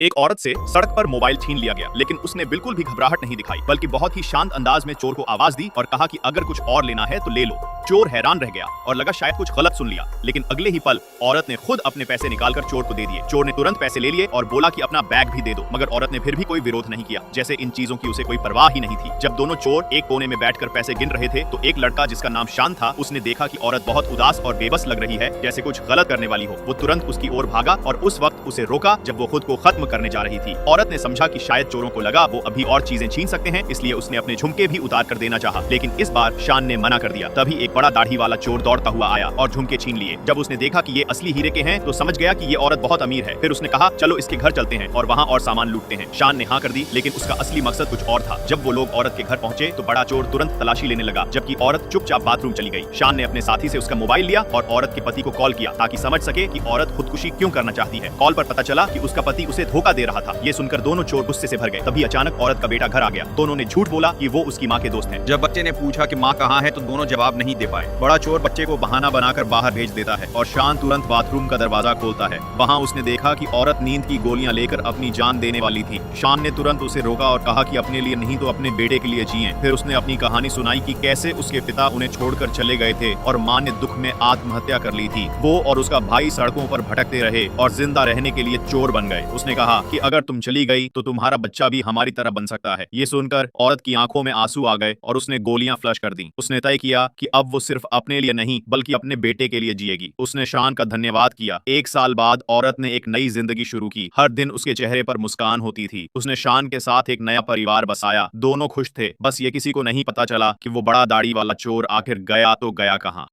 एक औरत से सड़क पर मोबाइल छीन लिया गया, लेकिन उसने बिल्कुल भी घबराहट नहीं दिखाई, बल्कि बहुत ही शांत अंदाज में चोर को आवाज दी और कहा कि अगर कुछ और लेना है तो ले लो। चोर हैरान रह गया और लगा शायद कुछ गलत सुन लिया, लेकिन अगले ही पल औरत ने खुद अपने पैसे निकालकर चोर को दे दिए। चोर ने तुरंत पैसे ले लिए और बोला कि अपना बैग भी दे दो, मगर औरत ने फिर भी कोई विरोध नहीं किया, जैसे इन चीजों की उसे कोई परवाह ही नहीं थी। जब दोनों चोर एक कोने में बैठकर पैसे गिन रहे थे तो एक लड़का जिसका नाम शान था, उसने देखा कि औरत बहुत उदास और बेबस लग रही है, जैसे कुछ गलत करने वाली हो। वो तुरंत उसकी ओर भागा और उस वक्त उसे रोका जब वो खुद को खत्म करने जा रही थी। औरत ने समझा कि शायद चोरों को लगा वो अभी और चीजें छीन सकते हैं, इसलिए उसने अपने झुमके भी उतार कर देना चाहा, लेकिन इस बार शान ने मना कर दिया। तभी एक बड़ा दाढ़ी वाला चोर दौड़ता हुआ आया और झुमके छीन लिए। जब उसने देखा कि ये असली हीरे के हैं तो समझ गया कि ये औरत बहुत अमीर है। फिर उसने कहा चलो इसके घर चलते हैं और वहाँ और सामान लूटते हैं। शान ने हाँ कर दी, लेकिन उसका असली मकसद कुछ और था। जब वो लोग औरत के घर पहुंचे तो बड़ा चोर तुरंत तलाशी लेने लगा, जबकि औरत चुपचाप बाथरूम चली गई। शान ने अपने साथी से उसका मोबाइल लिया और औरत के पति को कॉल किया ताकि समझ सके कि औरत खुदकुशी क्यों करना चाहती है। कॉल पर पता चला कि उसका पति उसे धोखा दे रहा था। ये सुनकर दोनों चोर गुस्से से भर गए। तभी अचानक औरत का बेटा घर आ गया। दोनों ने झूठ बोला कि वो उसकी माँ के दोस्त हैं। जब बच्चे ने पूछा कि माँ कहाँ है तो दोनों जवाब नहीं दे पाए। बड़ा चोर बच्चे को बहाना बनाकर बाहर भेज देता है और शान तुरंत बाथरूम का दरवाजा खोलता है। वहाँ उसने देखा कि औरत नींद की गोलियां लेकर अपनी जान देने वाली थी। शान ने तुरंत उसे रोका और कहा कि अपने लिए नहीं तो अपने बेटे के लिए जिए। फिर उसने अपनी कहानी सुनाई कि कैसे उसके पिता उन्हें छोड़कर चले गए थे और माँ ने दुख में आत्महत्या कर ली थी। वो और उसका भाई सड़कों पर भटकते रहे और जिंदा रहने के लिए चोर बन गए। उसने कहा कि अगर तुम चली गई तो तुम्हारा बच्चा भी हमारी तरह बन सकता है। ये सुनकर औरत की आंखों में आंसू आ गए और उसने गोलियां फ्लश कर दी। उसने तय किया कि अब वो सिर्फ अपने लिए नहीं बल्कि अपने बेटे के लिए जिएगी। उसने शान का धन्यवाद किया। एक साल बाद औरत ने एक नई जिंदगी शुरू की। हर दिन उसके चेहरे पर मुस्कान होती थी। उसने शान के साथ एक नया परिवार बसाया। दोनों खुश थे। बस ये किसी को नहीं पता चला कि वो बड़ा दाढ़ी वाला चोर आखिर गया तो गया कहाँ।